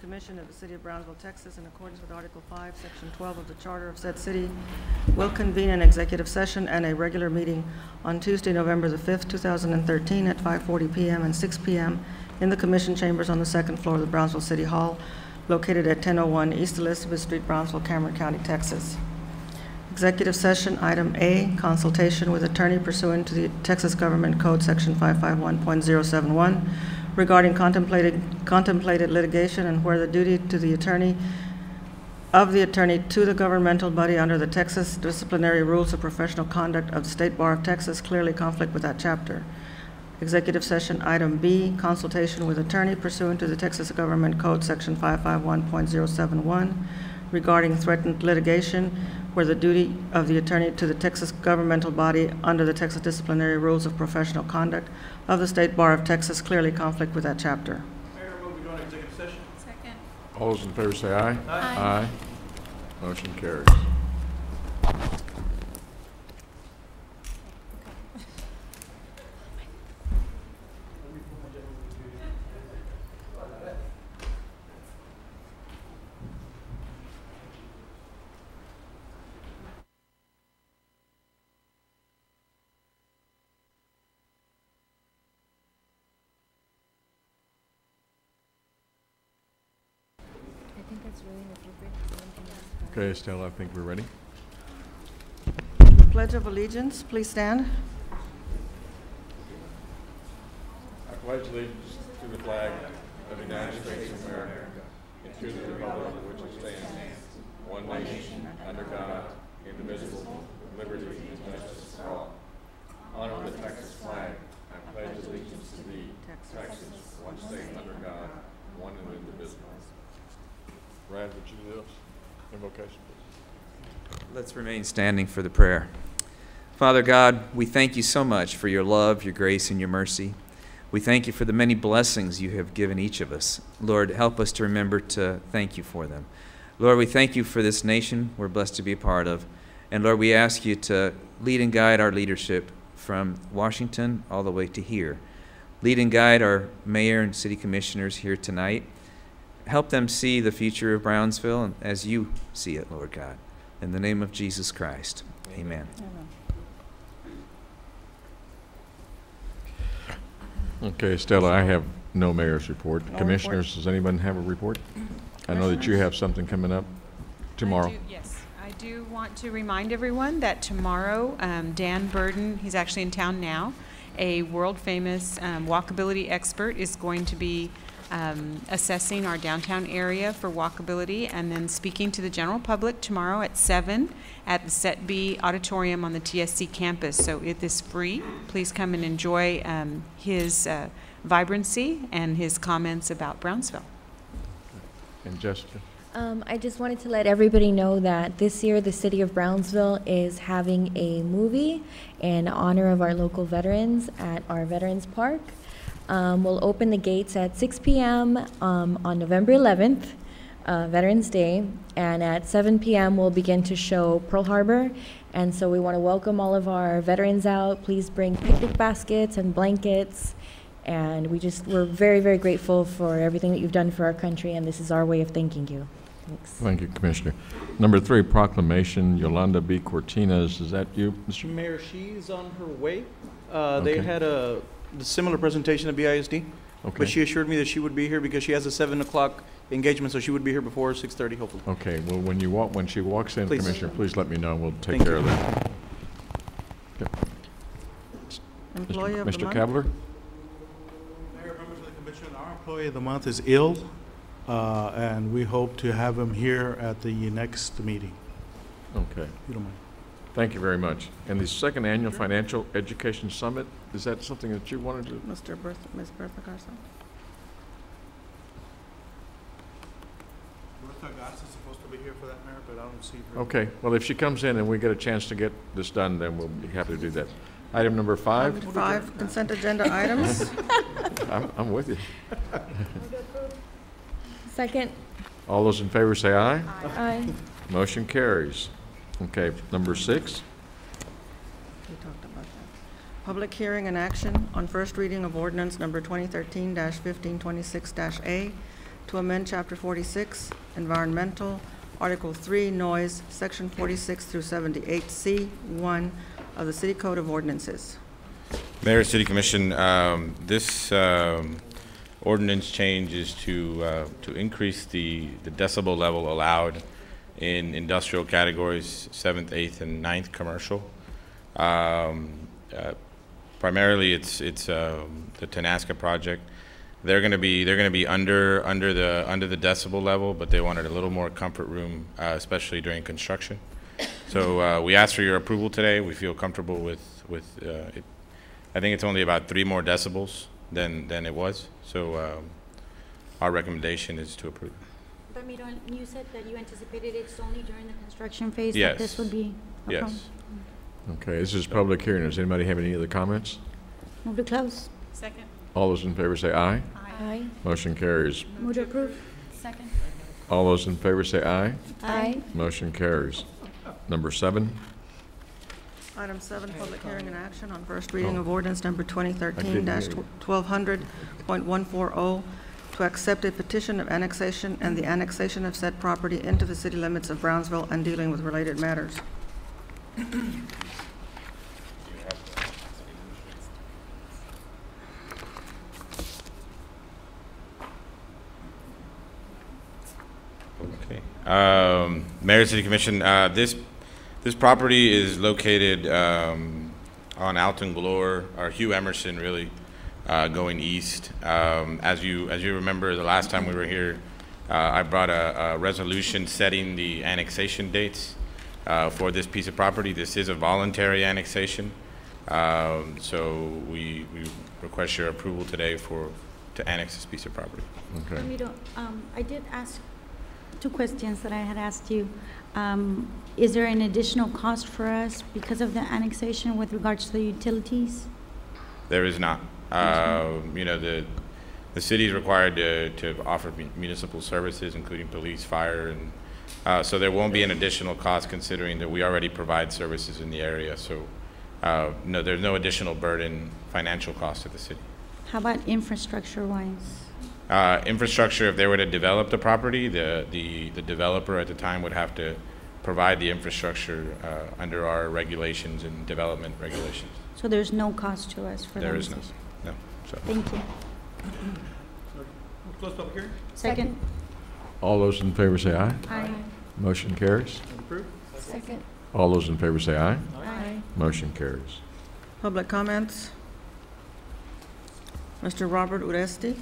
Commission of the City of Brownsville, Texas, in accordance with Article 5, Section 12 of the Charter of said city, will convene an executive session and a regular meeting on Tuesday, November the 5th, 2013 at 5:40 p.m. and 6 p.m. in the Commission chambers on the second floor of the Brownsville City Hall, located at 1001 East Elizabeth Street, Brownsville, Cameron County, Texas. Executive session, item A, consultation with attorney pursuant to the Texas Government Code, Section 551.071, regarding contemplated litigation and where the duty to the attorney to the governmental body under the Texas disciplinary rules of professional conduct of the State Bar of Texas clearly conflict with that chapter. Executive session, item B, consultation with attorney pursuant to the Texas Government Code, Section 551.071, regarding threatened litigation where the duty of the attorney to the Texas governmental body under the Texas disciplinary rules of professional conduct of the State Bar of Texas clearly conflict with that chapter. Mayor, will we go into executive session? Second. All those in favor say aye. Aye. Aye. Motion carries. Okay, Estella, I think we're ready. The Pledge of Allegiance, please stand. I pledge allegiance to the flag of the United States of America and to the republic for which it stands, one nation, under God, indivisible, with liberty and justice for all. Honor the Texas flag. I pledge allegiance to thee, Texas, one state under God, one and indivisible. Brad, would you do this? Invocation, please. Let's remain standing for the prayer. Father God, we thank you so much for your love, your grace, and your mercy. We thank you for the many blessings you have given each of us. Lord, help us to remember to thank you for them. Lord, we thank you for this nation we're blessed to be a part of. And Lord, we ask you to lead and guide our leadership from Washington all the way to here. Lead and guide our mayor and city commissioners here tonight. Help them see the future of Brownsville as you see it, Lord God. In the name of Jesus Christ, amen. Okay, Stella, I have no mayor's report. No Commissioners, report. does anyone have a report? I know that you have something coming up tomorrow. Yes, I do want to remind everyone that tomorrow, Dan Burden, he's actually in town now, a world-famous walkability expert, is going to be assessing our downtown area for walkability and then speaking to the general public tomorrow at 7 at the Set B auditorium on the TSC campus. So it is free. Please come and enjoy his vibrancy and his comments about Brownsville. And Jessica? I just wanted to let everybody know that this year the City of Brownsville is having a movie in honor of our local veterans at our Veterans Park. We'll open the gates at 6 p.m. On November 11th, Veterans Day, and at 7 p.m. we'll begin to show Pearl Harbor. And so we want to welcome all of our veterans out. Please bring picnic baskets and blankets. And we're very, very grateful for everything that you've done for our country, and this is our way of thanking you. Thanks. Thank you, Commissioner. Number 3, proclamation, Yolanda B. Cortinas. Is that you, Mr.? Mayor, she's on her way. Okay. They had a similar presentation at BISD, Okay. but she assured me that she would be here because she has a 7 o'clock engagement, so she would be here before 6:30, hopefully. Okay, well, when she walks in, Please. Commissioner, please let me know, and we'll take Thank care you. of that. Okay. Employee of the Mr. month. Kabler? Mayor, members of the commission, our employee of the month is ill, and we hope to have him here at the next meeting. Okay, If you don't mind. thank you very much. And the second annual Financial Education Summit, is that something that you wanted to? Ms. Bertha Garza. Bertha Garza is supposed to be here for that, Mayor, but I don't see her. Okay, well, if she comes in and we get a chance to get this done, then we'll be happy to do that. Item number 5? 5, consent agenda items. I'm with you. Second. All those in favor say aye. Aye. Motion carries. Okay, number 6? We talked about that. Public hearing and action on first reading of ordinance number 2013-1526-A, to amend Chapter 46, Environmental, Article 3, Noise, Section 46 through 78C1 of the City Code of Ordinances. Mayor, City Commission, this ordinance change is to increase the decibel level allowed in industrial categories 7th, 8th, and 9th commercial. Primarily, it's the Tenasca project. They're going to be under the decibel level, but they wanted a little more comfort room, especially during construction. So we asked for your approval today. We feel comfortable with it. I think it's only about 3 more decibels than it was. So our recommendation is to approve. Ramiro, you said that you anticipated it's only during the construction phase Yes. that this would be a problem? Yes. Okay, this is public hearing. Does anybody have any other comments? Move to close. Second. All those in favor say aye. Aye. Motion carries. Move to approve. Second. All those in favor say aye. Aye. Motion carries. Number 7. Item 7, public hearing and action on first reading Oh. of ordinance number I couldn't hear you. 2013-1200.140 to accept a petition of annexation and the annexation of said property into the city limits of Brownsville and dealing with related matters. Okay. Mayor, City Commission, this property is located on Alton Glore, or Hugh Emerson, really, going east. As you remember, the last time we were here, I brought a resolution setting the annexation dates for this piece of property. This is a voluntary annexation, so we request your approval today to annex this piece of property. Okay. Ramiro, I did ask 2 questions that I had asked you. Is there an additional cost for us because of the annexation with regards to the utilities? There is not. You know, the city is required to offer municipal services, including police, fire, and so there won't be an additional cost considering that we already provide services in the area. So no, there's no additional burden, financial cost to the city. How about infrastructure-wise? Infrastructure, if they were to develop the property, the developer at the time would have to provide the infrastructure under our regulations and development regulations. So there's no cost to us for that? There is no. So. Thank you. Close public hearing. Second. All those in favor say aye. Aye. Motion carries. Second. All those in favor say aye. Aye. Motion carries. Public comments? Mr. Robert Uresti.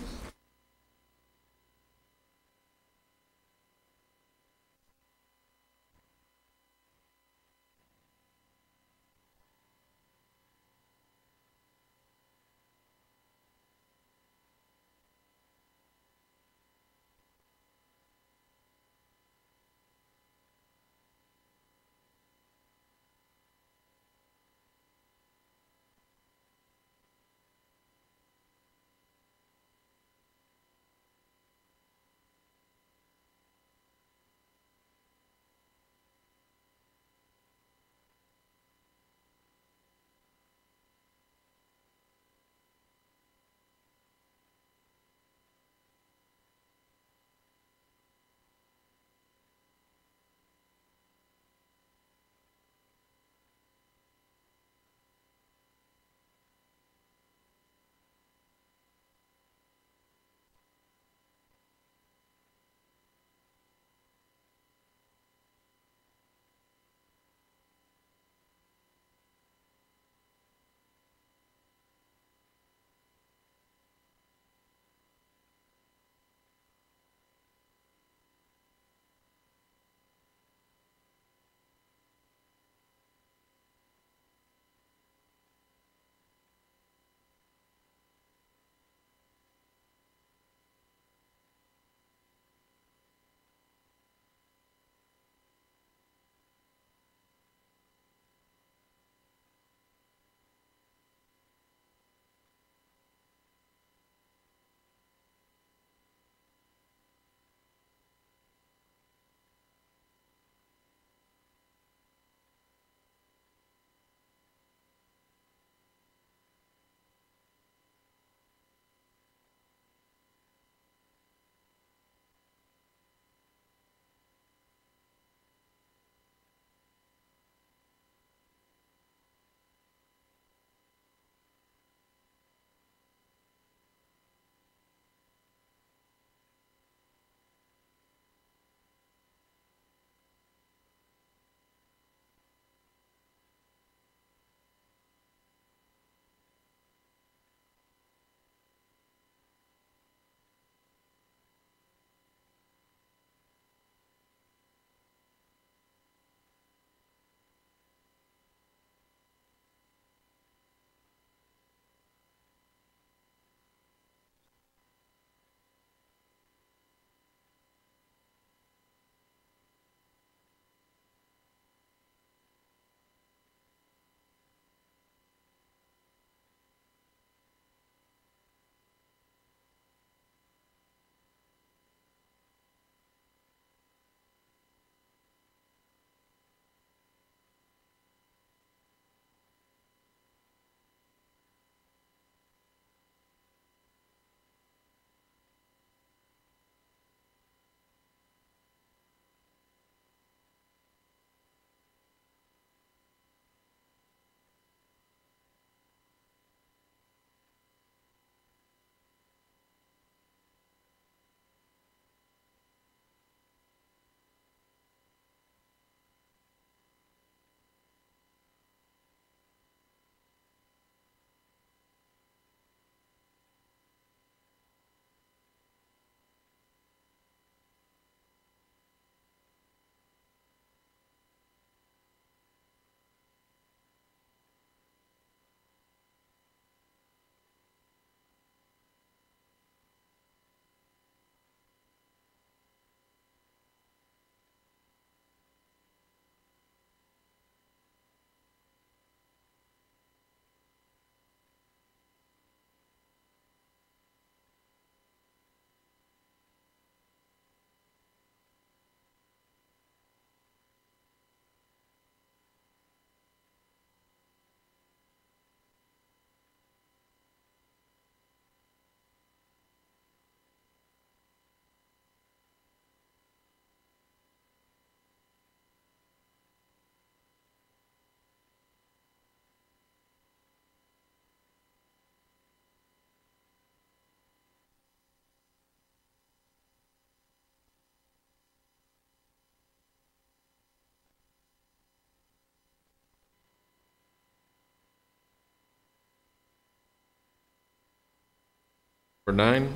Number 9,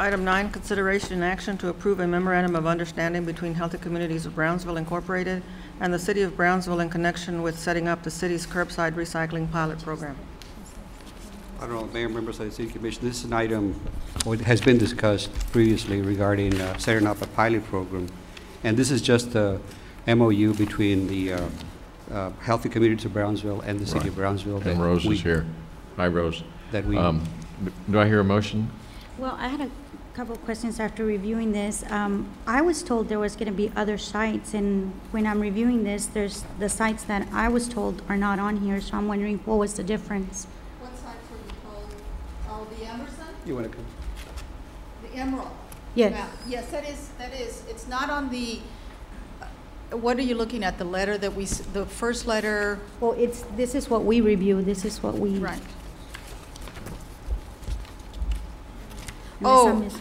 Item 9, consideration and action to approve a memorandum of understanding between Healthy Communities of Brownsville Incorporated and the City of Brownsville in connection with setting up the city's curbside recycling pilot program. I don't know, Mayor, members of the City Commission, this is an item that has been discussed previously regarding setting up a pilot program. And this is just a MOU between the Healthy Communities of Brownsville and the City of Brownsville. and Rose is here. Hi, Rose. That we, Do I hear a motion? Well, I had a couple of questions after reviewing this. I was told there was going to be other sites, and when I'm reviewing this, there's the sites that I was told are not on here, so I'm wondering what was the difference? What sites were you told? Oh, the Emerson? you want to come? The Emerald? Yes. Yeah, yes, that is, it's not on the, what are you looking at, the letter that we, the first letter? Well, this is what we review, this is what we. Right. Unless I'm Oh, missing.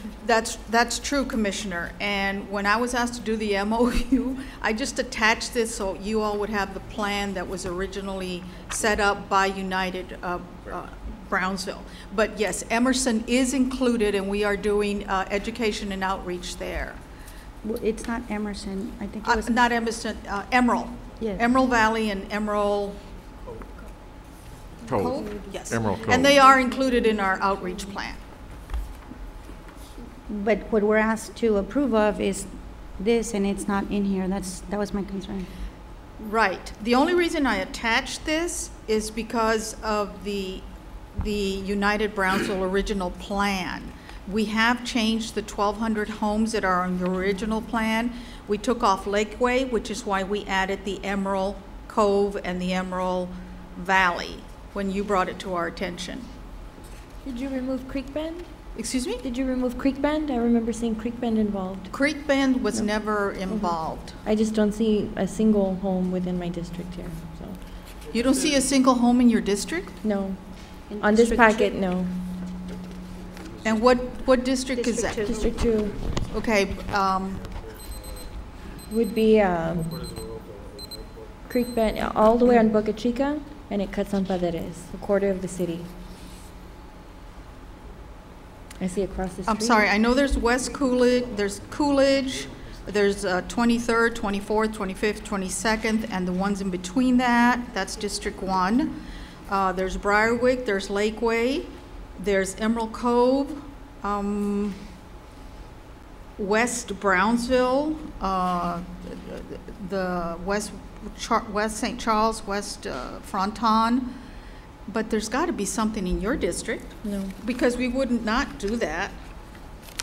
that's true, Commissioner. And when I was asked to do the MOU, I just attached this so you all would have the plan that was originally set up by United Brownsville. But yes, Emerson is included, and we are doing education and outreach there. Well, it's not Emerson, I think it was. Not Emerson, Emerald. Yes. Emerald Valley and Emerald Cove. Cove? Yes. Emerald Cove. And they are included in our outreach plan. But what we're asked to approve of is this, and it's not in here, that was my concern. Right. The only reason I attached this is because of the United Brownsville original plan. We have changed the 1,200 homes that are on the original plan. We took off Lakeway, which is why we added the Emerald Cove and the Emerald Valley when you brought it to our attention. Did you remove Creek Bend? Excuse me? Did you remove Creek Bend? I remember seeing Creek Bend involved. Creek Bend was never involved. I just don't see a single home within my district here, so, You don't see a single home in your district? no. In On this District packet, two. no. And what district is that? District 2 Okay, would be Creek Bend, all the way on Boca Chica, and it cuts on Paderes, a quarter of the city. I see across the street. I'm sorry, I know there's West Coolidge, there's 23rd, 24th, 25th, 22nd, and the ones in between that, that's District 1. There's Briarwick, there's Lakeway, there's Emerald Cove, West Brownsville, the West St. Charles, West Fronton. But there's got to be something in your district, No, because we wouldn't not do that.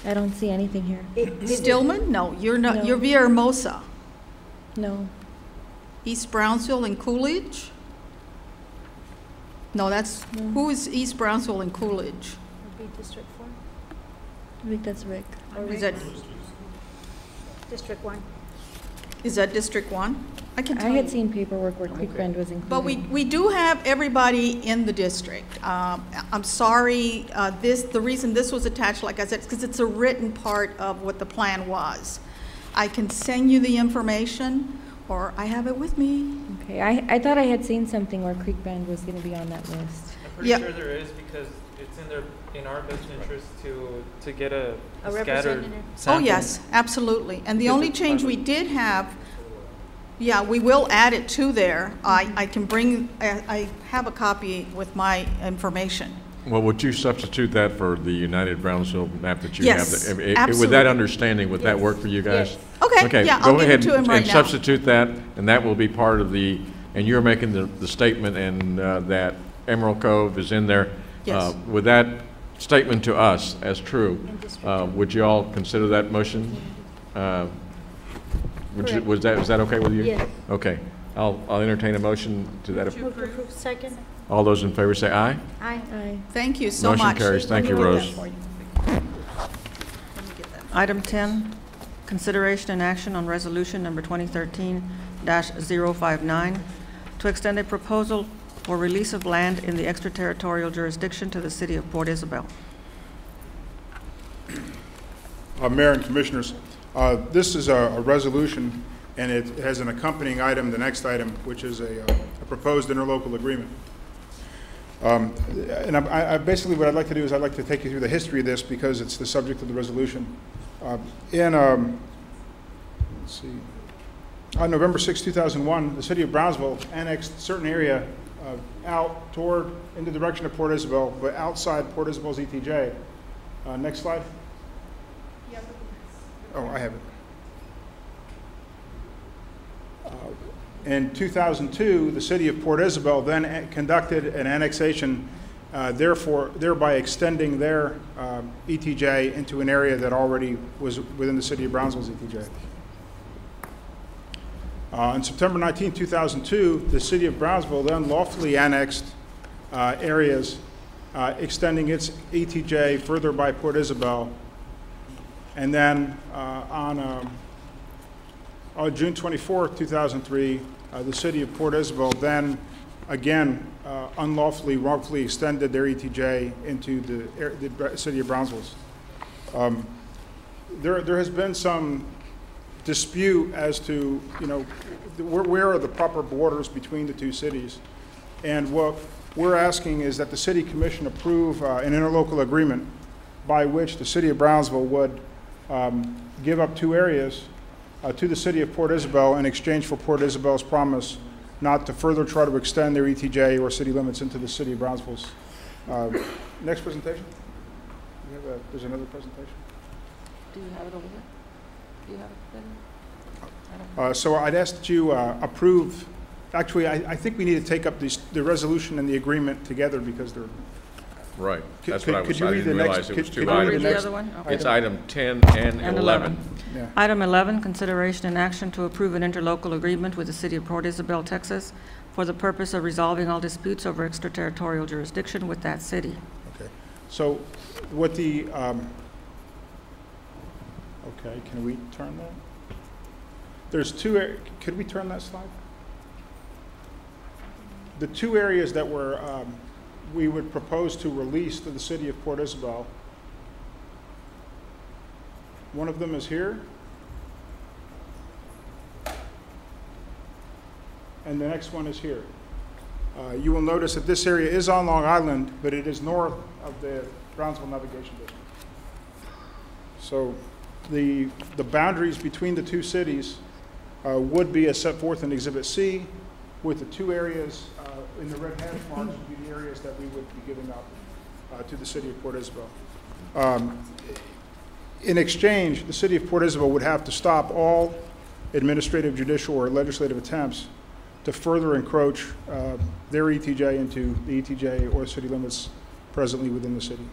I don't see anything here. Stillman? No, you're not, No. you're Villahermosa. No. East Brownsville and Coolidge? No, that's, No. who is East Brownsville and Coolidge? District 4? I think that's Rick. Is that, District 1. is that District 1? I can I tell had you. seen paperwork where Creek Bend was included. But we do have everybody in the district. I'm sorry, the reason this was attached, like I said, is because it's a written part of what the plan was. I can send you the information, or I have it with me. Okay, I thought I had seen something where Creek Bend was going to be on that list. I'm pretty Yep. sure there is, because it's in our best interest to get a scattered representative. Oh, sample. yes, absolutely. And the Because only it's change we private. did have, yeah, we will add it to there. I can bring, I have a copy with my information. Well, would you substitute that for the United Brownsville map that you Yes, have? With absolutely. that understanding, would that work for you guys? Okay, yeah, I'll go give ahead it to him right and now. substitute that, and that will be part of the, and you're making the statement, and that Emerald Cove is in there. Yes. With that statement to us as true, would you all consider that motion? Was that okay with you? Yes. Okay. I'll entertain a motion to that. Move to approve, second. All those in favor say aye. Aye. Aye. Thank you so much. Motion carries. Thank you, Rose. Item 10, consideration and action on resolution number 2013-059 to extend a proposal for release of land in the extraterritorial jurisdiction to the City of Port Isabel. Mayor and Commissioners, this is a resolution, and it has an accompanying item, the next item, which is a proposed interlocal agreement. And I basically what I'd like to do is I'd like to take you through the history of this because it's the subject of the resolution. Let's see, on November 6, 2001, the City of Brownsville annexed a certain area out toward, in the direction of Port Isabel, but outside Port Isabel's ETJ. Next slide. Oh, I have it. In 2002, the City of Port Isabel then conducted an annexation, thereby extending their ETJ into an area that already was within the City of Brownsville's ETJ. On September 19, 2002, the City of Brownsville then lawfully annexed areas extending its ETJ further by Port Isabel. And then on June 24, 2003, the City of Port Isabel then again unlawfully, wrongfully extended their ETJ into the City of Brownsville's. There has been some dispute as to, you know, where are the proper borders between the two cities. And what we're asking is that the City Commission approve an interlocal agreement by which the City of Brownsville would give up two areas to the City of Port Isabel in exchange for Port Isabel's promise not to further try to extend their ETJ or city limits into the City of Brownsville's. Next presentation. There's another presentation. Do you have it over here? Do you have it then? So I'd ask that you approve. Actually, I think we need to take up the resolution and the agreement together because they're right. That's what I was. Could you I read didn't the realize next? it was Could two you read items. the other one? Okay. It's item 10 and 11. Yeah. Item 11, consideration and action to approve an interlocal agreement with the City of Port Isabel, Texas, for the purpose of resolving all disputes over extraterritorial jurisdiction with that city. Okay. So, what the okay, can we turn that? There's two. Could we turn that slide? The two areas that were we would propose to release to the City of Port Isabel. One of them is here, and the next one is here. You will notice that this area is on Long Island, but it is north of the Brownsville Navigation District. So the boundaries between the two cities would be as set forth in Exhibit C, with the two areas in the red hash marks would be the areas that we would be giving up to the City of Port Isabel. In exchange, the City of Port Isabel would have to stop all administrative, judicial, or legislative attempts to further encroach their ETJ into the ETJ or city limits presently within the city.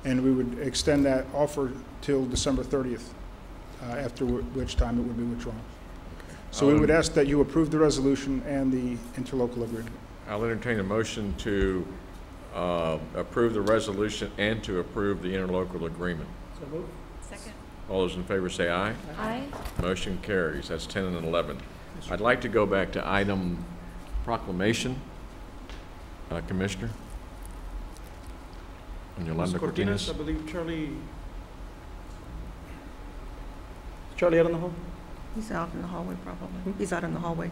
And we would extend that offer till December 30th, after which time it would be withdrawn. So we would ask that you approve the resolution and the interlocal agreement. I'll entertain a motion to approve the resolution and to approve the interlocal agreement. So moved. Second. All those in favor say aye. Aye. Motion carries. That's 10 and 11. I'd like to go back to item proclamation, Commissioner. And Yolanda Cortines. I believe Charlie out in the hall? He's out in the hallway, probably. He's out in the hallway.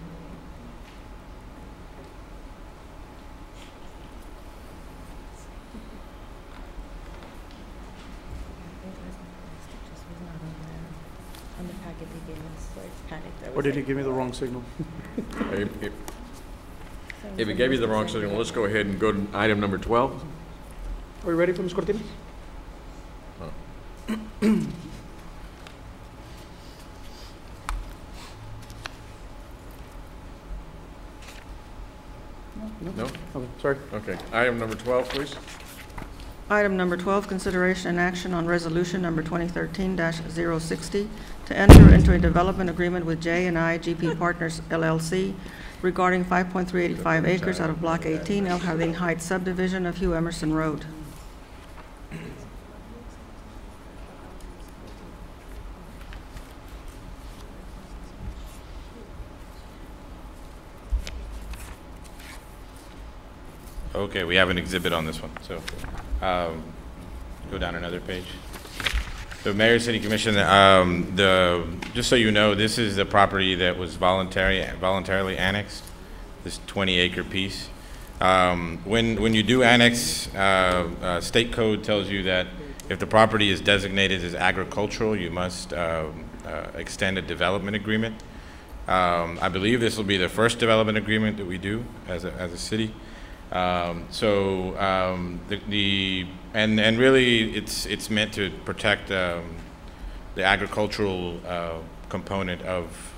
On the packet they gave us, like, panicked. Or did he give me the wrong signal? If it gave you the wrong signal, let's go ahead and go to item number 12. Are we ready for Ms. Cortines? Oh. No? Okay, sorry. Okay. Item number 12, please. Item number 12, consideration and action on resolution number 2013-060 to enter into a development agreement with J and IGP Partners, LLC, regarding 5.385 acres out of Block 18, El Jardin Heights subdivision of Hugh Emerson Road. Okay, we have an exhibit on this one, so go down another page. So Mayor, City Commission, just so you know, this is the property that was voluntarily annexed, this 20-acre piece. When you do annex, state code tells you that if the property is designated as agricultural, you must extend a development agreement. I believe this will be the first development agreement that we do as a city. And really it's meant to protect the agricultural component of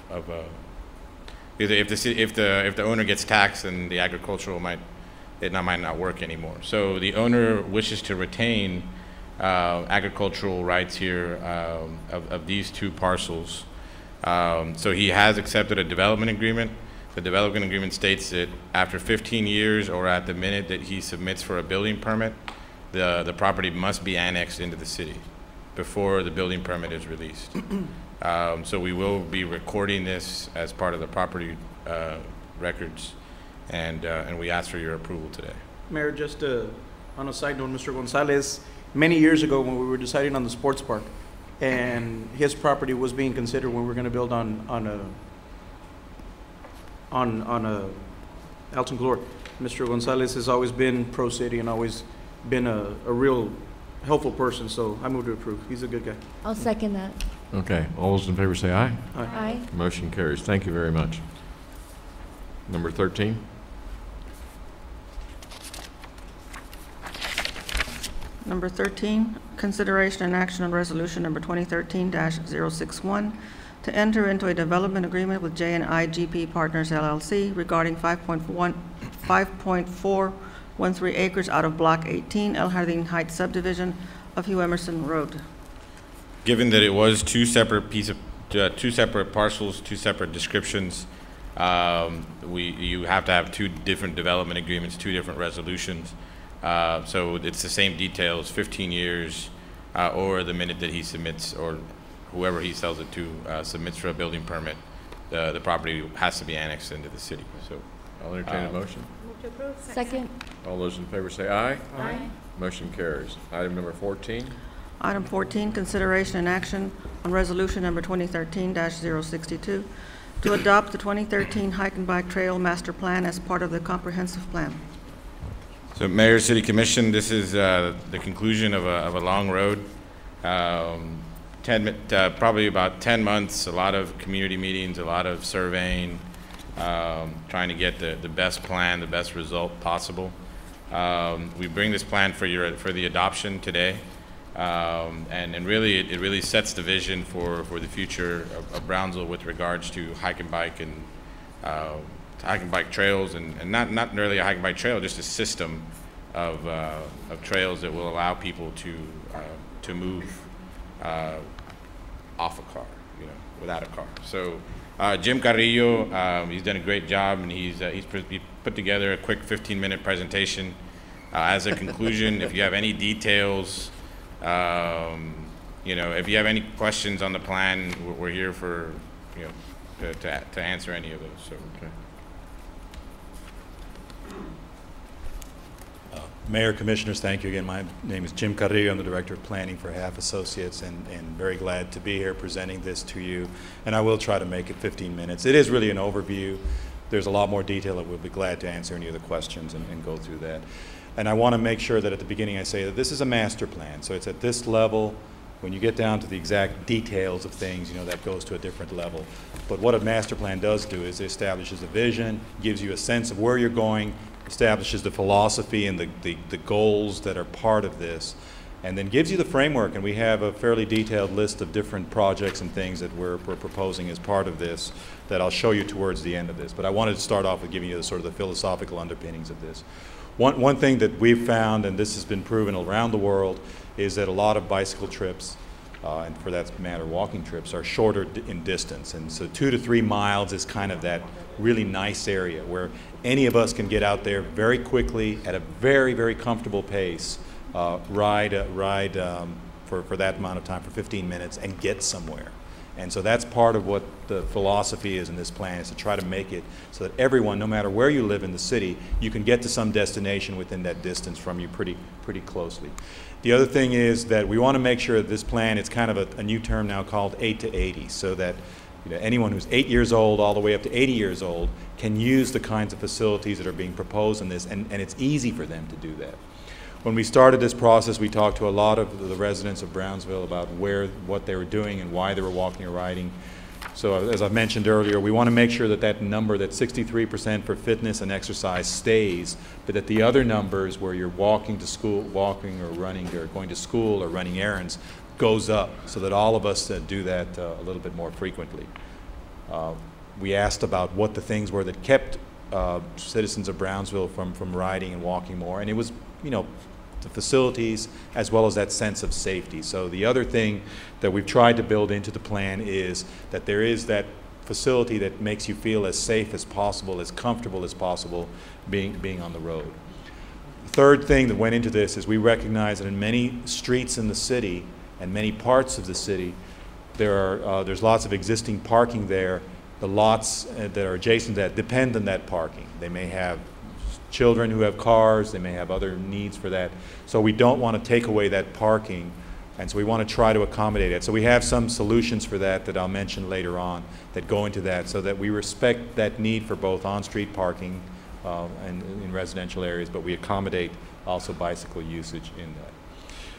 if the owner gets taxed, then the agricultural might not work anymore. So the owner wishes to retain agricultural rights here of these two parcels. So he has accepted a development agreement. The development agreement states that after 15 years or at the minute that he submits for a building permit, the property must be annexed into the city before the building permit is released. So we will be recording this as part of the property records, and we ask for your approval today. Mayor, just on a side note, Mr. Gonzalez, many years ago when we were deciding on the sports park, and his property was being considered when we were going to build on Alton Glore, Mr. Gonzalez has always been pro-city and always been a real helpful person, so I move to approve. He's a good guy. I'll second that. Okay, all those in favor say aye. Aye. Aye. Motion carries. Thank you very much. Number 13. Number 13, consideration and action on resolution number 2013-061 to enter into a development agreement with J and IGP Partners LLC regarding 5.413 acres out of Block 18, El Jardin Heights subdivision of Hugh Emerson Road. Given that it was two separate parcels, two separate descriptions, you have to have two different development agreements, two different resolutions. So it's the same details, 15 years, or the minute that he submits, or whoever he sells it to submits for a building permit, the property has to be annexed into the city. So I'll entertain a motion. Move to approve. Second. All those in favor say aye. Aye. Motion carries. Item number 14. Item 14, consideration and action on resolution number 2013-062 to adopt the 2013 Hike and Bike Trail Master Plan as part of the comprehensive plan. So Mayor, City Commission, this is the conclusion of a long road. Probably about 10 months, a lot of community meetings, a lot of surveying, trying to get the best plan, the best result possible. We bring this plan for the adoption today, and really it really sets the vision for the future of Brownsville with regards to hike and bike and trails, and not really a hike and bike trail, just a system of trails that will allow people to move off a car, without a car. So Jim Carrillo, he's done a great job, and he put together a quick 15-minute presentation. As a conclusion, if you have any details, if you have any questions on the plan, we're here for to answer any of those. So. Okay. Mayor, Commissioners, thank you again. My name is Jim Carrillo. I'm the Director of Planning for Half Associates, and very glad to be here presenting this to you. And I will try to make it 15 minutes. It is really an overview. There's a lot more detail that we'll be glad to answer any of the questions and go through that. And I want to make sure that at the beginning I say that this is a master plan. So it's at this level. When you get down to the exact details of things, that goes to a different level. But what a master plan does do is it establishes a vision, gives you a sense of where you're going, establishes the philosophy and the goals that are part of this, and then gives you the framework. And we have a fairly detailed list of different projects and things that we're proposing as part of this that I'll show you towards the end of this. But I wanted to start off with giving you the philosophical underpinnings of this. One thing that we've found, and this has been proven around the world, is that a lot of bicycle trips, and for that matter walking trips, are shorter in distance. And so 2 to 3 miles is kind of that really nice area where any of us can get out there very quickly at a very, very comfortable pace, ride for that amount of time, for 15 minutes, and get somewhere. And so that's part of what the philosophy is in this plan, is to try to make it so that everyone, no matter where you live in the city, you can get to some destination within that distance from you pretty closely. The other thing is that we want to make sure that this plan, it's kind of a new term now called 8 to 80, so that anyone who's 8 years old all the way up to 80 years old can use the kinds of facilities that are being proposed in this, and it's easy for them to do that. When we started this process, we talked to a lot of the residents of Brownsville about what they were doing and why they were walking or riding. So as I mentioned earlier, we want to make sure that that number, that 63% for fitness and exercise, stays, but that the other numbers where you're walking to school, walking or running or going to school or running errands goes up, so that all of us do that a little bit more frequently. We asked about what the things were that kept citizens of Brownsville from riding and walking more, and it was, the facilities as well as that sense of safety. So the other thing that we've tried to build into the plan is that there is that facility that makes you feel as safe as possible, as comfortable as possible being on the road. The third thing that went into this is we recognize that in many streets in the city and many parts of the city, there's lots of existing parking there. The lots that are adjacent to that depend on that parking. They may have children who have cars, they may have other needs for that. So we don't want to take away that parking, and so we want to try to accommodate it. So we have some solutions for that I'll mention later on that go into that, so that we respect that need for both on-street parking and in residential areas, but we accommodate also bicycle usage in that.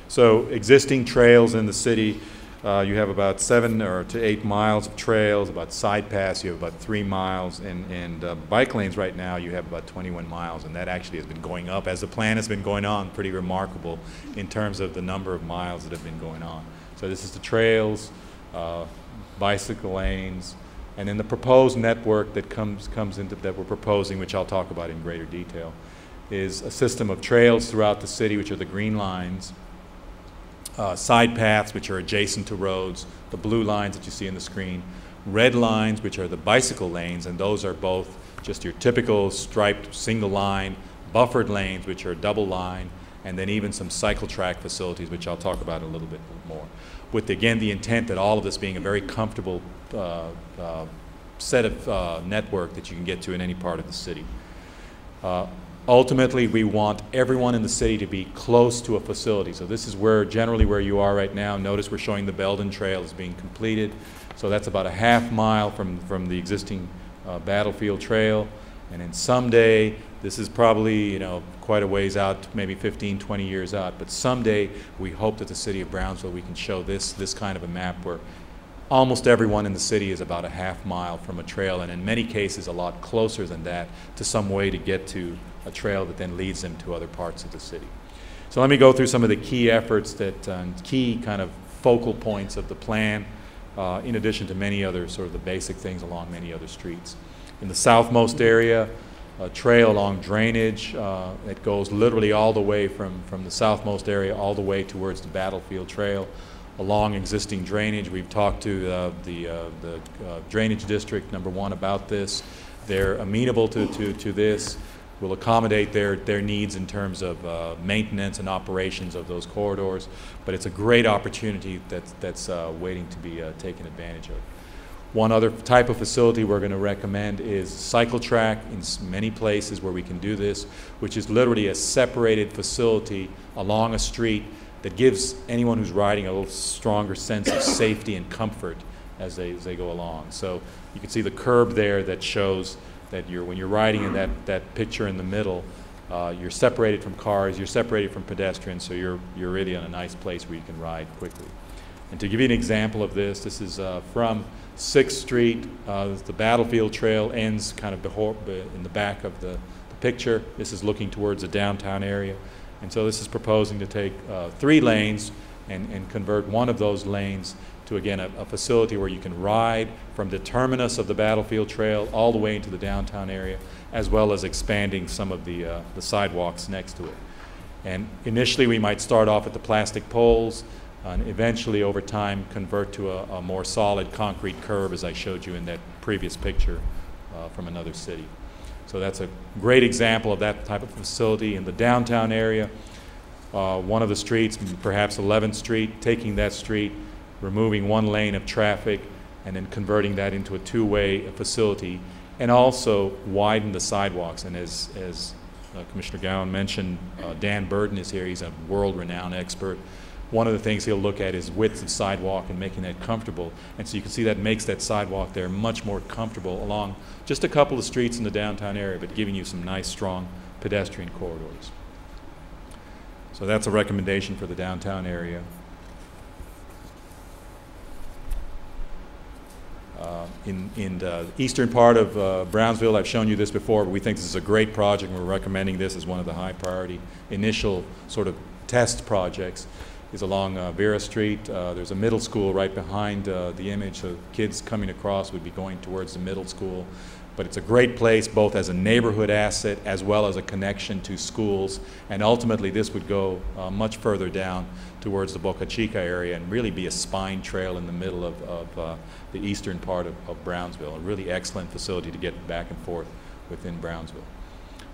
So existing trails in the city, you have about 7 to 8 miles of trails, about side paths you have about 3 miles, and bike lanes right now you have about 21 miles, and that actually has been going up as the plan has been going on. Pretty remarkable in terms of the number of miles that have been going on. So this is the trails, bicycle lanes, and then the proposed network that comes into that we're proposing, which I'll talk about in greater detail, is a system of trails throughout the city, which are the green lines, side paths, which are adjacent to roads, the blue lines that you see on the screen, red lines, which are the bicycle lanes, and those are both just your typical striped single line, buffered lanes, which are double line, and then even some cycle track facilities, which I'll talk about a little bit more, with, again, the intent that all of this being a very comfortable set of network that you can get to in any part of the city. Ultimately, we want everyone in the city to be close to a facility. So this is generally where you are right now. Notice we're showing the Belden Trail is being completed. So that's about a half mile from the existing Battlefield Trail. And then someday, this is probably quite a ways out, maybe 15, 20 years out, but someday we hope that the city of Brownsville, we can show this kind of a map where almost everyone in the city is about a half mile from a trail, and in many cases a lot closer than that to some way to get to a trail that then leads them to other parts of the city. So let me go through some of the key efforts key kind of focal points of the plan, in addition to many other sort of the basic things along many other streets. In the southmost area, a trail along drainage that goes literally all the way from the southmost area all the way towards the Battlefield Trail. Along existing drainage, we've talked to the Drainage District #1 about this. They're amenable to this. Will accommodate their needs in terms of maintenance and operations of those corridors, but it's a great opportunity that's waiting to be taken advantage of. One other type of facility we're going to recommend is cycle track in many places where we can do this, which is literally a separated facility along a street that gives anyone who's riding a little stronger sense of safety and comfort as they go along. So you can see the curb there that shows that when you're riding in that picture in the middle, you're separated from cars, you're separated from pedestrians, so you're really in a nice place where you can ride quickly. And to give you an example of this is from 6th Street. The Battlefield Trail ends kind of in the back of the picture. This is looking towards the downtown area. And so this is proposing to take 3 lanes and convert one of those lanes to, again, a facility where you can ride from the terminus of the Battlefield Trail all the way into the downtown area, as well as expanding some of the sidewalks next to it. And initially we might start off at the plastic poles and eventually over time convert to a more solid concrete curb, as I showed you in that previous picture from another city. So that's a great example of that type of facility in the downtown area. One of the streets, perhaps 11th Street, taking that street, removing one lane of traffic, and then converting that into a 2-way facility, and also widen the sidewalks. And as Commissioner Gowan mentioned, Dan Burden is here. He's a world-renowned expert one of the things he'll look at is width of sidewalk and making that comfortable. And so you can see that makes that sidewalk there much more comfortable along just a couple of streets in the downtown area, but giving you some nice, strong pedestrian corridors. So that's a recommendation for the downtown area. In the eastern part of Brownsville, I've shown you this before, but we think this is a great project, and we're recommending this as one of the high priority initial sort of test projects. Is along Vera Street. There's a middle school right behind the image, so kids coming across would be going towards the middle school. But it's a great place both as a neighborhood asset as well as a connection to schools, and ultimately this would go much further down towards the Boca Chica area and really be a spine trail in the middle of the eastern part of Brownsville. A really excellent facility to get back and forth within Brownsville.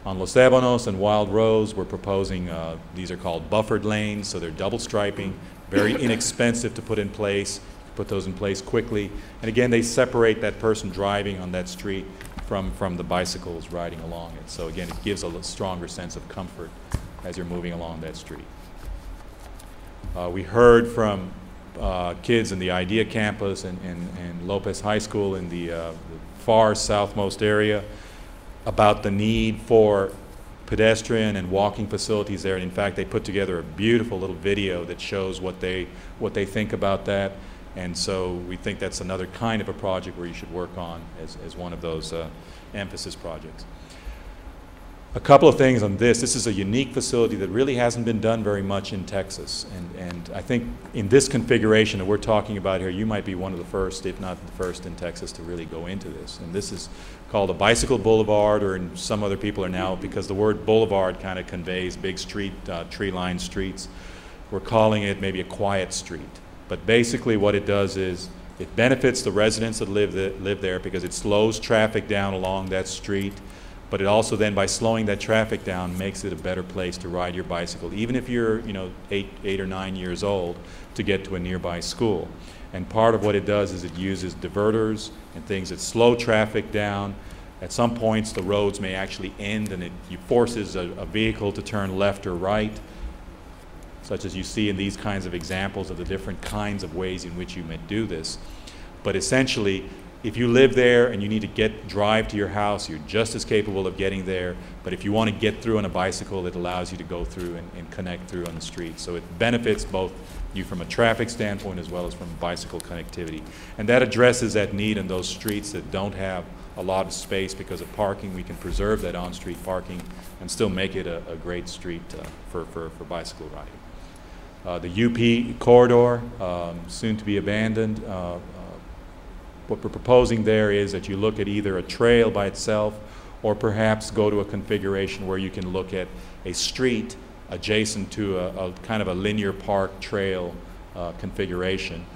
On Los Ebonos and Wild Rose, we're proposing, these are called buffered lanes, so they're double striping, very inexpensive to put in place. Put those in place quickly. And again, they separate that person driving on that street from the bicycles riding along it. So again, it gives a stronger sense of comfort as you're moving along that street. We heard from kids in the IDEA campus and Lopez High School in the far southmost area about the need for pedestrian and walking facilities there. And in fact, they put together a beautiful little video that shows what they think about that. And so we think that's another kind of a project where you should work on as one of those emphasis projects. A couple of things on this. This is a unique facility that really hasn't been done very much in Texas. And I think in this configuration that we're talking about here, you might be one of the first, if not the first in Texas, to really go into this. And this is called a bicycle boulevard, or in some other people are now, because the word boulevard kind of conveys big street, tree-lined streets. We're calling it maybe a quiet street. But basically what it does is it benefits the residents that live there because it slows traffic down along that street. But it also then, by slowing that traffic down, makes it a better place to ride your bicycle, even if you're 8 or 9 years old, to get to a nearby school. And part of what it does is it uses diverters and things that slow traffic down. At some points, the roads may actually end, and it forces a vehicle to turn left or right, such as you see in these kinds of examples of the different kinds of ways in which you may do this. But essentially, if you live there and you need to drive to your house, you're just as capable of getting there. But if you want to get through on a bicycle, it allows you to go through and connect through on the street. So it benefits both you from a traffic standpoint as well as from bicycle connectivity. And that addresses that need in those streets that don't have a lot of space because of parking. We can preserve that on-street parking and still make it a great street for bicycle riding. The UP corridor, soon to be abandoned. What we're proposing there is that you look at either a trail by itself or perhaps go to a configuration where you can look at a street adjacent to a kind of a linear park trail configuration.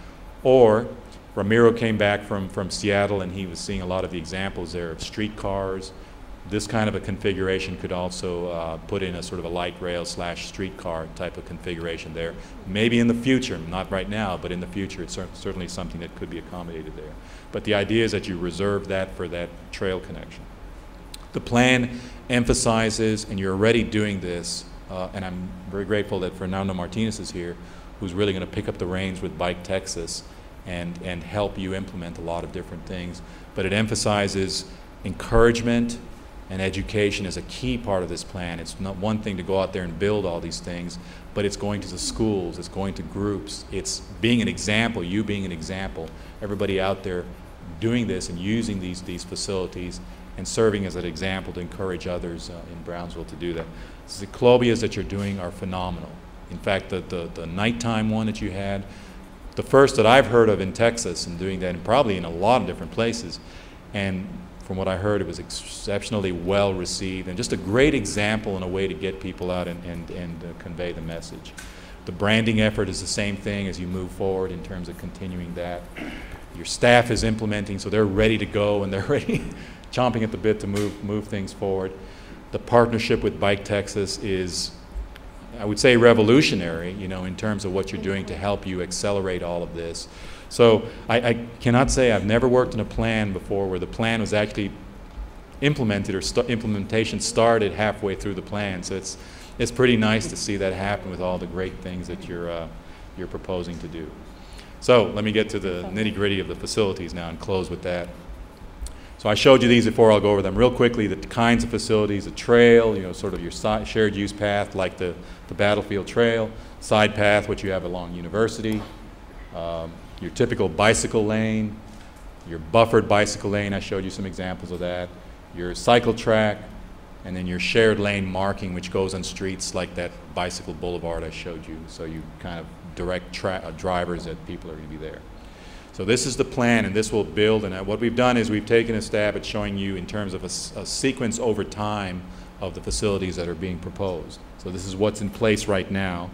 Or Ramiro came back from Seattle and he was seeing a lot of the examples there of streetcars. This kind of a configuration could also put in a sort of a light rail / streetcar type of configuration there. Maybe in the future, not right now, but in the future, it's certainly something that could be accommodated there. But the idea is that you reserve that for that trail connection. The plan emphasizes, and you're already doing this, and I'm very grateful that Fernando Martinez is here, who's really going to pick up the reins with Bike Texas and help you implement a lot of different things. But it emphasizes encouragement and education is a key part of this plan. It's not one thing to go out there and build all these things, but it's going to the schools, it's going to groups, it's being an example, you being an example, everybody out there doing this and using these facilities and serving as an example to encourage others in Brownsville to do that. The ciclovias that you're doing are phenomenal. In fact, the nighttime one that you had, the first that I've heard of in Texas and doing that, and probably in a lot of different places, and from what I heard, it was exceptionally well received and just a great example and a way to get people out and convey the message. The branding effort is the same thing as you move forward in terms of continuing that. Your staff is implementing, so they're ready to go and they're ready, chomping at the bit to move things forward. The partnership with Bike Texas is, I would say, revolutionary, in terms of what you're doing to help you accelerate all of this. So I cannot say I've never worked in a plan before where the plan was actually implemented or implementation started halfway through the plan. So it's pretty nice to see that happen with all the great things that you're you're proposing to do. So let me get to the nitty-gritty of the facilities now and close with that. So I showed you these before. I'll go over them real quickly. The kinds of facilities: a trail, you know, sort of your shared use path, like the Battlefield Trail; side path, which you have along University; your typical bicycle lane; your buffered bicycle lane. I showed you some examples of that; your cycle track; and then your shared lane marking, which goes on streets like that bicycle boulevard I showed you. So you kind of direct drivers that people are going to be there. So this is the plan, and this will build. And what we've done is we've taken a stab at showing you in terms of a sequence over time of the facilities that are being proposed. So this is what's in place right now.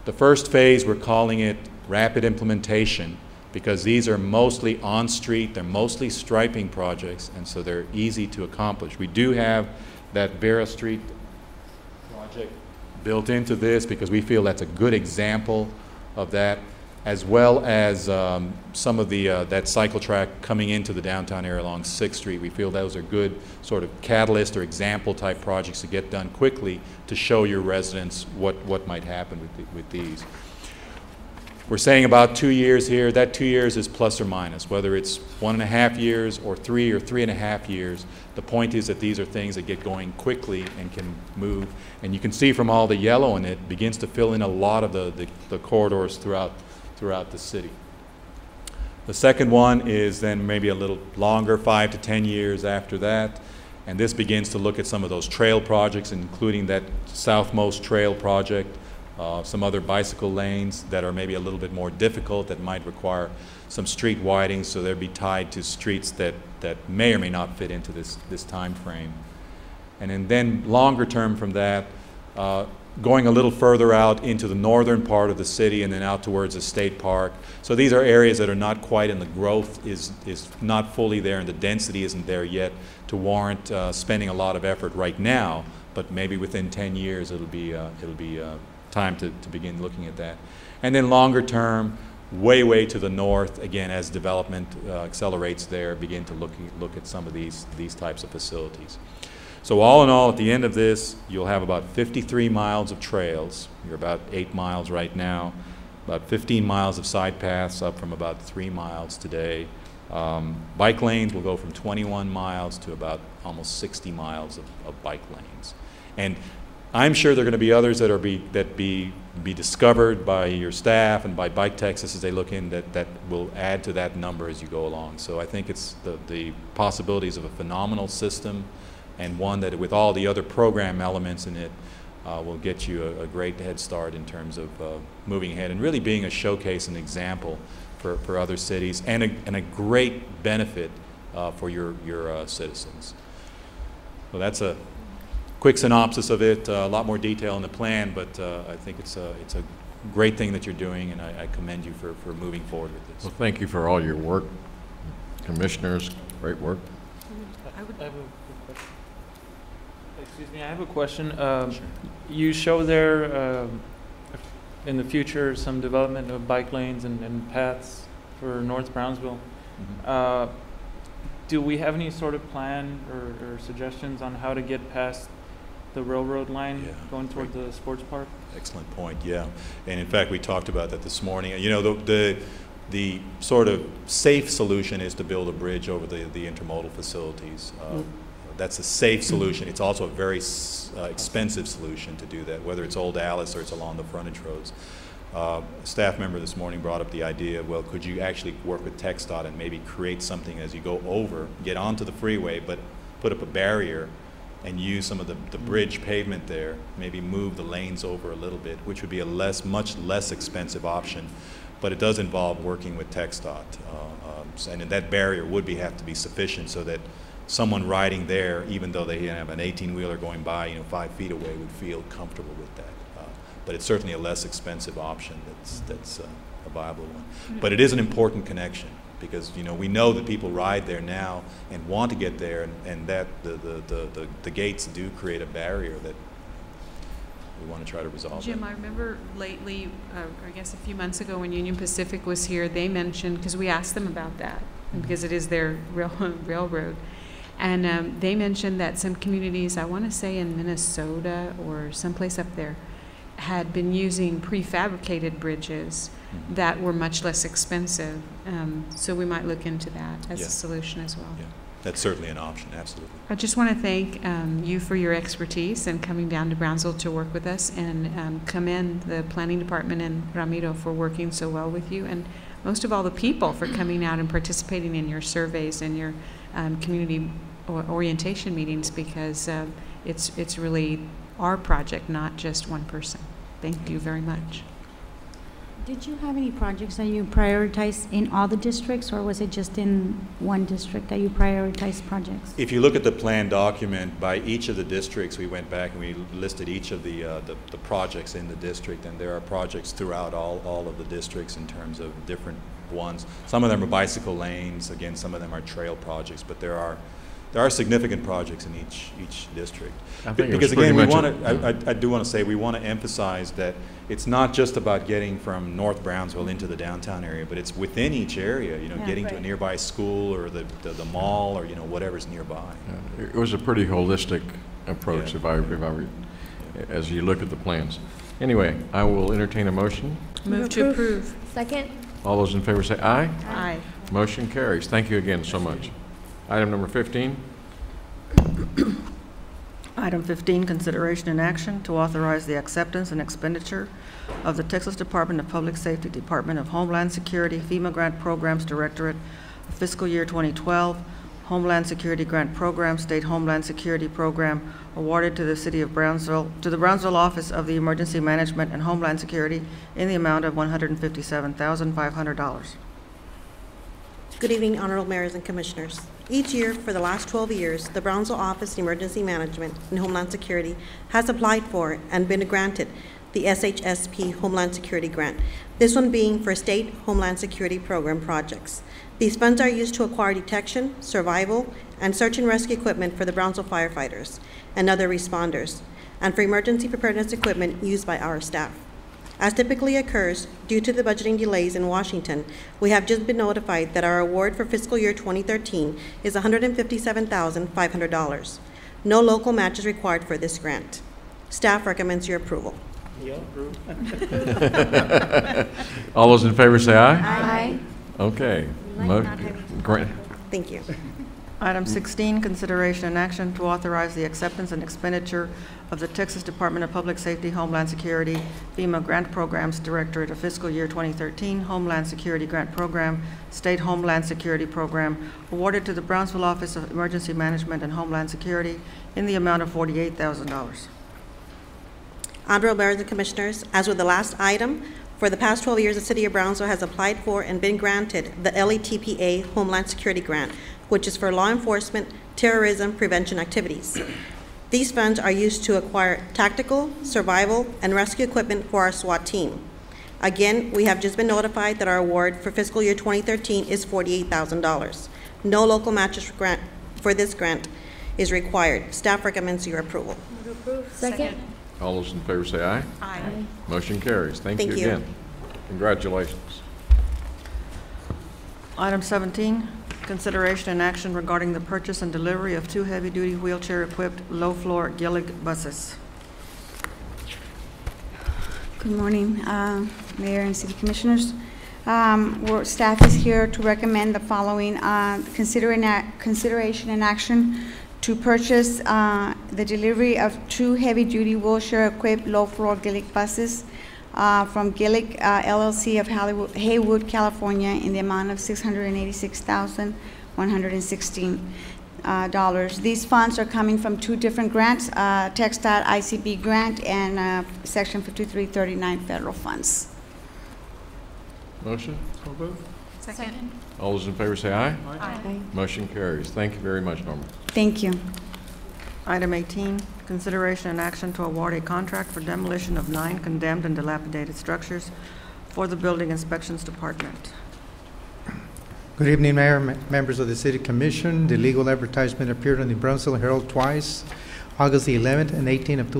The first phase, we're calling it rapid implementation, because these are mostly on-street, they're mostly striping projects, and so they're easy to accomplish. We do have that Vera Street project built into this because we feel that's a good example of that, as well as some of the that cycle track coming into the downtown area along 6th Street. We feel those are good sort of catalyst or example type projects to get done quickly to show your residents what might happen with these. We're saying about 2 years here. That 2 years is plus or minus, whether it's 1.5 years or 3 or 3.5 years. The point is that these are things that get going quickly and can move. And you can see from all the yellow in it, begins to fill in a lot of the corridors throughout the city. The second one is then maybe a little longer, 5 to 10 years after that. And this begins to look at some of those trail projects, including that southmost trail project. Some other bicycle lanes that are maybe a little bit more difficult, that might require some street widening, so they'll be tied to streets that may or may not fit into this time frame. And then longer term from that, going a little further out into the northern part of the city and then out towards the State Park. So these are areas that are not quite, and the growth is not fully there, and the density isn't there yet to warrant spending a lot of effort right now, but maybe within 10 years it'll be time to begin looking at that. And then longer term, way to the north, again, as development accelerates there, begin to look at some of these types of facilities. So all in all, at the end of this, you'll have about 53 miles of trails. You're about 8 miles right now. About 15 miles of side paths, up from about 3 miles today. Bike lanes will go from 21 miles to about almost 60 miles of bike lanes. And I'm sure there are going to be others that be discovered by your staff and by Bike Texas as they look in that will add to that number as you go along. So I think it's the possibilities of a phenomenal system, and one that with all the other program elements in it will get you a great head start in terms of moving ahead and really being a showcase and example for other cities, and a great benefit for your citizens. So that's a quick synopsis of it. A lot more detail in the plan, but I think it's a great thing that you're doing, and I commend you for moving forward with this. Well, thank you for all your work, commissioners. Great work. I have a question. Excuse me, I have a question. Sure. You show there in the future some development of bike lanes and paths for North Brownsville. Mm-hmm. Do we have any sort of plan or suggestions on how to get past the railroad line going toward the sports park? Excellent point, yeah. And in fact, we talked about that this morning. You know, the sort of safe solution is to build a bridge over the intermodal facilities. That's a safe solution. It's also a very expensive solution to do that, whether it's Old Alice or it's along the frontage roads. A staff member this morning brought up the idea, well, could you actually work with TxDOT and maybe create something as you go over, get onto the freeway, but put up a barrier and use some of the bridge pavement there, maybe move the lanes over a little bit, which would be a much less expensive option. But it does involve working with TxDOT. And that barrier would have to be sufficient so that someone riding there, even though they have an 18-wheeler going by, 5 feet away, would feel comfortable with that. But it's certainly a less expensive option that's a viable one. But it is an important connection, because we know that people ride there now and want to get there, and that the gates do create a barrier that we want to try to resolve. Jim, I remember lately, I guess a few months ago when Union Pacific was here, they mentioned, because we asked them about that, because it is their railroad, and they mentioned that some communities, I want to say in Minnesota or someplace up there, had been using prefabricated bridges that were much less expensive. So we might look into that as a solution as well. Yeah, that's certainly an option, absolutely. I just want to thank you for your expertise and coming down to Brownsville to work with us, and commend the planning department and Ramiro for working so well with you, and most of all the people for coming out and participating in your surveys and your community orientation meetings, because it's really our project, not just one person. Thank you very much. Did you have any projects that you prioritized in all the districts, or was it just in one district that you prioritized projects? If you look at the plan document, by each of the districts, we went back and we listed each of the projects in the district, and there are projects throughout all of the districts in terms of different ones. Some of them are bicycle lanes, again, some of them are trail projects, but there are significant projects in each district. Because again, I do want to say, we want to emphasize that it's not just about getting from North Brownsville into the downtown area, but it's within each area, getting to a nearby school or the mall, or whatever's nearby. It was a pretty holistic approach, as you look at the plans. Anyway, I will entertain a motion. Move to approve. Second. All those in favor say aye. Aye. Motion carries. Thank you again so much. Item number 15. Item 15, consideration and action to authorize the acceptance and expenditure of the Texas Department of Public Safety, Department of Homeland Security, FEMA Grant Programs Directorate, fiscal year 2012, Homeland Security Grant Program, State Homeland Security Program, awarded to the City of Brownsville, to the Brownsville Office of the Emergency Management and Homeland Security in the amount of $157,500. Good evening, Honorable Mayors and Commissioners. Each year for the last 12 years, the Brownsville Office of Emergency Management and Homeland Security has applied for and been granted the SHSP Homeland Security Grant, this one being for State Homeland Security Program projects. These funds are used to acquire detection, survival, and search and rescue equipment for the Brownsville firefighters and other responders, and for emergency preparedness equipment used by our staff. As typically occurs, due to the budgeting delays in Washington, we have just been notified that our award for fiscal year 2013 is $157,500. No local match is required for this grant. Staff recommends your approval. All those in favor say aye. Aye. Okay. Grant. Thank you. Item 16, consideration and action to authorize the acceptance and expenditure of the Texas Department of Public Safety, Homeland Security, FEMA Grant Programs Directorate of fiscal year 2013, Homeland Security Grant Program, State Homeland Security Program, awarded to the Brownsville Office of Emergency Management and Homeland Security in the amount of $48,000. Honorable Mayors and Commissioners, as with the last item, for the past 12 years, the City of Brownsville has applied for and been granted the LETPA Homeland Security Grant, which is for law enforcement, terrorism prevention activities. These funds are used to acquire tactical, survival, and rescue equipment for our SWAT team. Again, we have just been notified that our award for fiscal year 2013 is $48,000. No local matches for this grant is required. Staff recommends your approval. Second. All those in favor say aye. Aye. Motion carries. Thank you again. Congratulations. Item 17, consideration and action regarding the purchase and delivery of 2 heavy-duty wheelchair-equipped low-floor Gillig buses. Good morning, Mayor and City Commissioners. Staff is here to recommend the following consideration and action to purchase the delivery of 2 heavy-duty wheelchair-equipped low-floor Gillig buses from Gillig LLC of Haywood, California, in the amount of $686,116. These funds are coming from 2 different grants, TxDOT ICB grant and Section 5339 federal funds. Motion? Second. All those in favor say aye. Aye. Motion carries. Thank you very much, Norma. Thank you. Item 18, consideration and action to award a contract for demolition of 9 condemned and dilapidated structures for the Building Inspections Department. Good evening, Mayor, members of the City Commission. The legal advertisement appeared in the Brownsville Herald twice, August the 11th and 18th of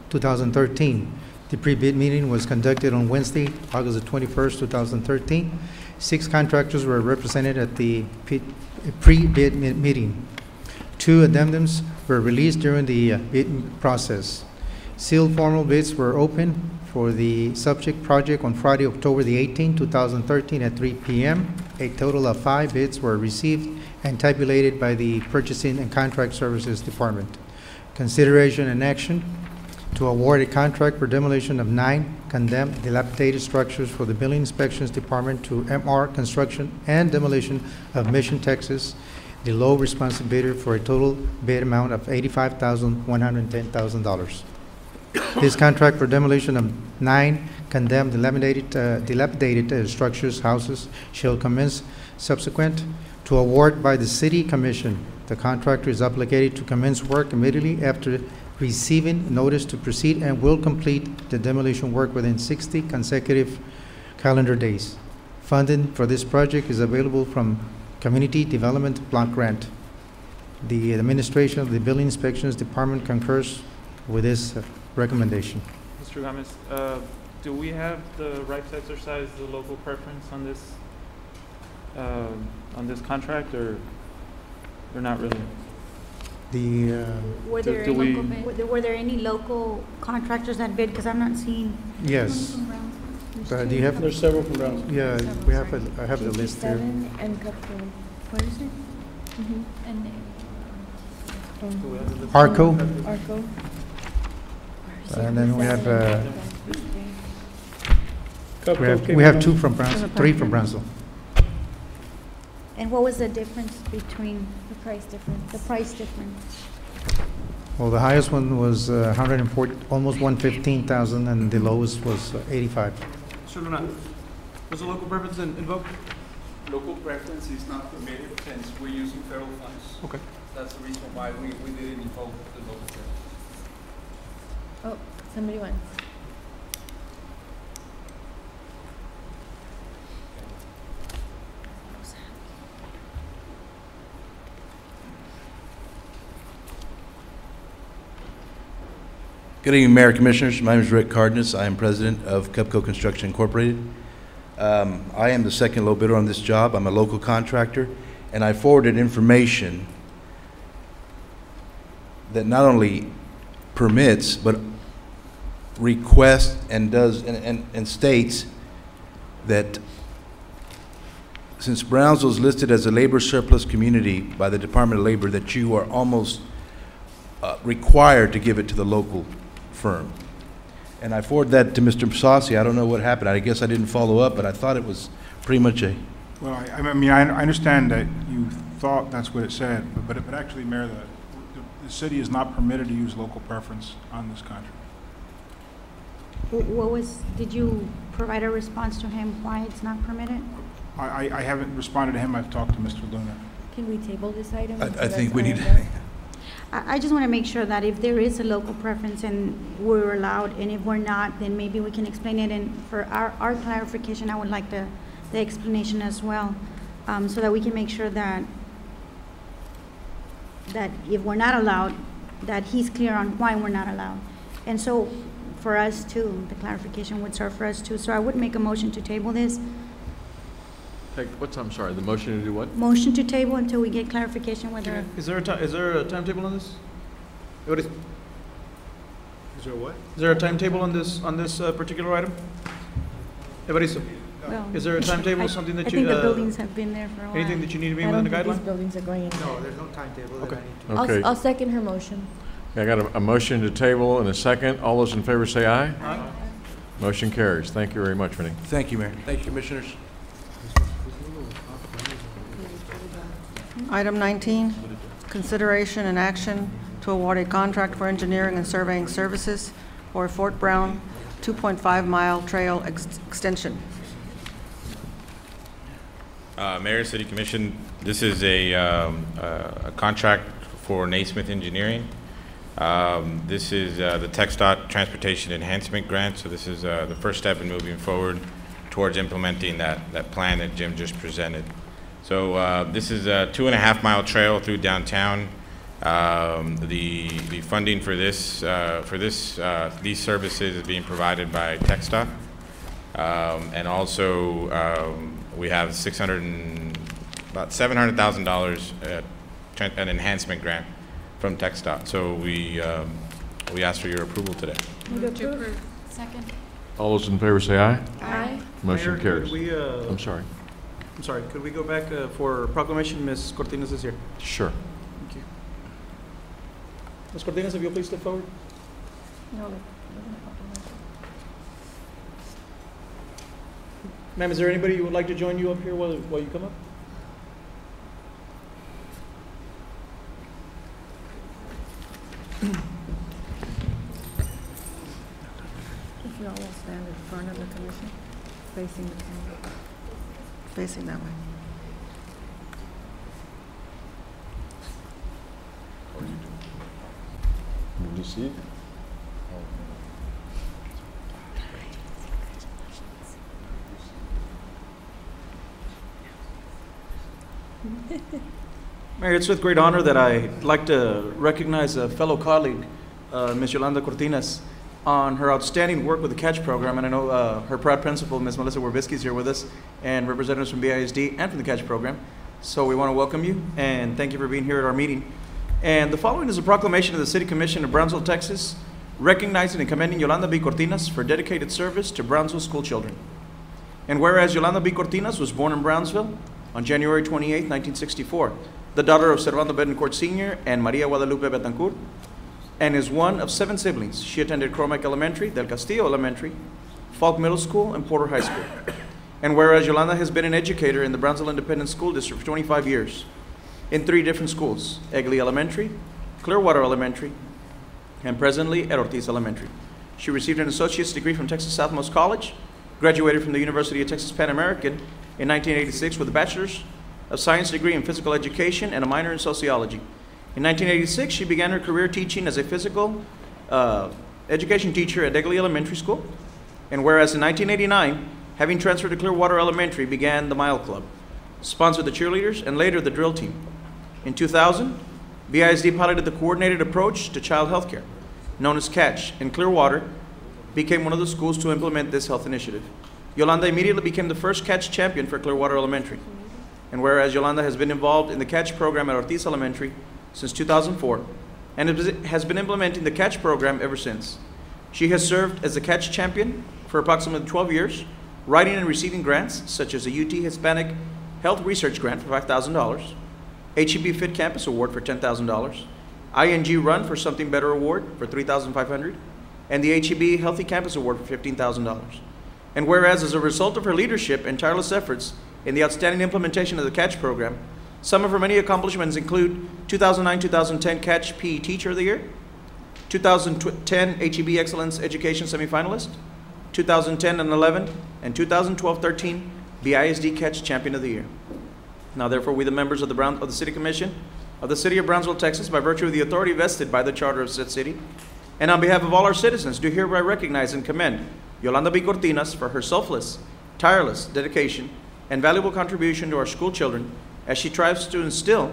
2013. The pre-bid meeting was conducted on Wednesday, August the 21st, 2013. 6 contractors were represented at the pre-bid meeting. 2 addendums were released during the bid process. Sealed formal bids were open for the subject project on Friday, October the 18th, 2013 at 3 p.m. A total of 5 bids were received and tabulated by the Purchasing and Contract Services Department. Consideration and action to award a contract for demolition of 9 condemned dilapidated structures for the Building Inspections Department to MR Construction and Demolition of Mission, Texas, the low responsive bidder, for a total bid amount of $85,110,000. This contract for demolition of 9 condemned dilapidated structures, houses, shall commence subsequent to award by the City Commission. The contractor is obligated to commence work immediately after receiving notice to proceed and will complete the demolition work within 60 consecutive calendar days. Funding for this project is available from Community Development Block Grant. The administration of the Building Inspections Department concurs with this recommendation. Mr. Gamez, do we have the right to exercise the local preference on this contract, or not really? Were there any local contractors that bid? Because I'm not seeing. Yes. Do you have? There's several from Brownsville. Yeah, we have. I have the list here. And What is it? Arco. Arco. And then we have 2 from Brownsville, 3 from Brownsville. And what was the difference between The price difference. the price difference? Well, the highest one was 140, almost 115,000, and the lowest was 85. Mr. Luna, was the local preference invoked? Local preference is not permitted since we're using federal funds. Okay. That's the reason why we didn't invoke the local preference. Oh, somebody wants. Good evening, Mayor, Commissioners. My name is Rick Cardenas. I am president of Cupco Construction Incorporated. I am the second low bidder on this job. I'm a local contractor, and I forwarded information that not only permits, but requests and does and states that since Brownsville is listed as a labor surplus community by the Department of Labor, that you are almost required to give it to the local firm. And I forwarded that to Mr. Sossi. I don't know what happened. I guess I didn't follow up, but I thought it was pretty much a... Well, I mean, I understand that you thought that's what it said, but actually, Mayor, the city is not permitted to use local preference on this contract. Did you provide a response to him why it's not permitted? I haven't responded to him. I've talked to Mr. Luna. Can we table this item? I think we need I just want to make sure that if there is a local preference and we're allowed, and if we're not, then maybe we can explain it. And for our clarification, I would like the explanation as well, so that we can make sure that if we're not allowed, that he's clear on why we're not allowed. And so for us too, the clarification would serve for us too. So I would make a motion to table this. I'm sorry, the motion to do what? Motion to table until we get clarification whether. Is there a timetable on this? What is? Is there what? Is there a timetable on this particular item? Evaristo, Well, is there a timetable? Something that I you? think the buildings have been there for a while. Anything that you need to be I within don't the think these guideline? buildings are going in. No, there's no timetable that Okay. I need to. Okay. I'll second her motion. I got a motion to table and a second. All those in favor say aye. Aye. Motion carries. Thank you very much, Vinny. Thank you, Mayor. Thank you, Commissioners. Item 19, consideration and action to award a contract for engineering and surveying services for Fort Brown 2.5-mile trail extension. Mayor, City Commission, this is a contract for Naismith Engineering. This is the TxDOT Transportation Enhancement Grant, so this is the first step in moving forward towards implementing that plan that Jim just presented. So this is a 2.5-mile trail through downtown. The funding for this these services is being provided by TxDOT, and also we have about $700,000 an enhancement grant from TxDOT. So we ask for your approval today. Move to approve. Second. All those in favor say aye. Aye. Motion Mayor, carries. could we, I'm sorry. I'm sorry, could we go back for proclamation? Ms. Cortinas is here. Sure. Thank you. Ms. Cortinas, if you'll please step forward. No. Ma'am, is there anybody who would like to join you up here while you come up? If you all will stand in front of the commission, facing the camera, facing that way. Did you see it? Mayor, it's with great honor that I'd like to recognize a fellow colleague, Ms. Yolanda Cortinas, on her outstanding work with the CATCH program. And I know her proud principal, Ms. Melissa Werbisky, is here with us, and representatives from BISD and from the CATCH program. So we want to welcome you and thank you for being here at our meeting. And the following is a proclamation of the City Commission of Brownsville, Texas, recognizing and commending Yolanda B. Cortinas for dedicated service to Brownsville school children. And whereas Yolanda B. Cortinas was born in Brownsville on January 28, 1964, the daughter of Servando Betancourt Sr. and Maria Guadalupe Betancourt, and is one of 7 siblings. She attended Cromack Elementary, Del Castillo Elementary, Falk Middle School, and Porter High School. And whereas Yolanda has been an educator in the Brownsville Independent School District for 25 years, in 3 different schools, Egley Elementary, Clearwater Elementary, and presently at Ortiz Elementary. She received an associate's degree from Texas Southmost College, graduated from the University of Texas Pan American in 1986 with a bachelor's of science degree in physical education and a minor in sociology. In 1986, she began her career teaching as a physical education teacher at Egley Elementary School. And whereas in 1989, having transferred to Clearwater Elementary, began the Mile Club, sponsored the cheerleaders, and later the drill team. In 2000, BISD piloted the coordinated approach to child health care, known as CATCH, and Clearwater became one of the schools to implement this health initiative. Yolanda immediately became the first CATCH champion for Clearwater Elementary. And whereas Yolanda has been involved in the CATCH program at Ortiz Elementary since 2004, and has been implementing the CATCH program ever since. She has served as the CATCH champion for approximately 12 years, writing and receiving grants such as a UT Hispanic Health Research Grant for $5,000, HEB Fit Campus Award for $10,000, ING Run for Something Better Award for $3,500, and the HEB Healthy Campus Award for $15,000. And whereas as a result of her leadership and tireless efforts in the outstanding implementation of the CATCH program, some of her many accomplishments include 2009-2010 CATCH PE Teacher of the Year, 2010 HEB Excellence Education Semifinalist, 2010 and 11, and 2012-13 BISD CATCH Champion of the Year. Now therefore, we the members of the City Commission of the City of Brownsville, Texas, by virtue of the authority vested by the Charter of said city, and on behalf of all our citizens, do hereby recognize and commend Yolanda B. Cortinas for her selfless, tireless dedication and valuable contribution to our school children as she strives to instill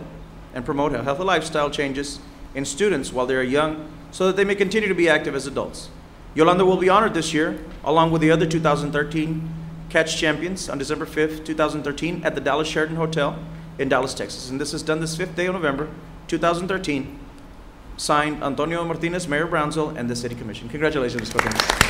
and promote healthy lifestyle changes in students while they are young so that they may continue to be active as adults. Yolanda will be honored this year, along with the other 2013 CATCH champions, on December 5th, 2013 at the Dallas Sheraton Hotel in Dallas, Texas. And this is done this 5th day of November, 2013. Signed, Antonio Martinez, Mayor of Brownsville, and the City Commission. Congratulations, Ms. Cortinas.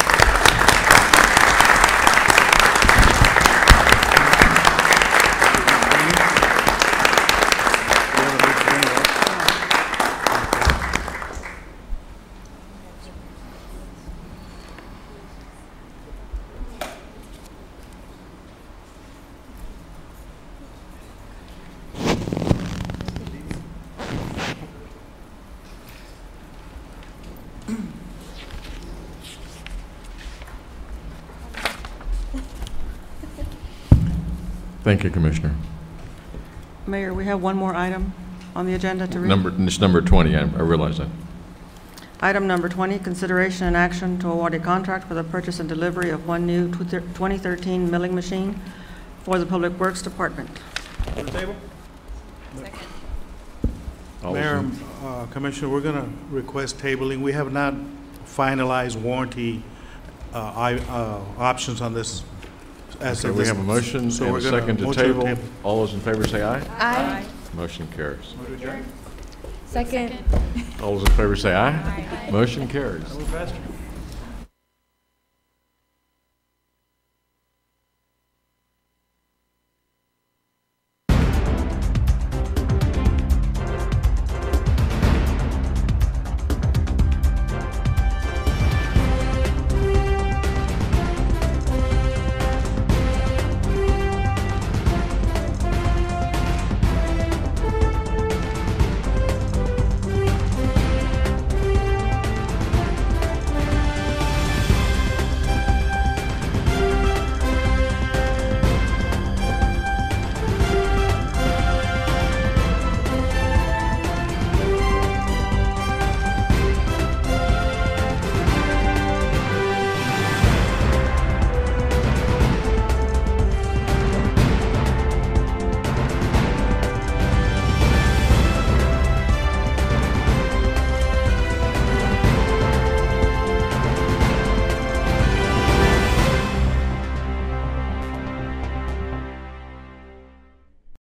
Thank you, Commissioner. Mayor, we have one more item on the agenda to read. It's number 20, I realize that. Item number 20, consideration and action to award a contract for the purchase and delivery of one new 2013 milling machine for the Public Works Department. On the table? Second. Mayor, Commissioner, we're going to request tabling. We have not finalized warranty options on this. Okay, we have a motion and a second to table. All those in favor say aye. Aye. Motion carries. Second. All those in favor say aye. Motion carries. Move faster.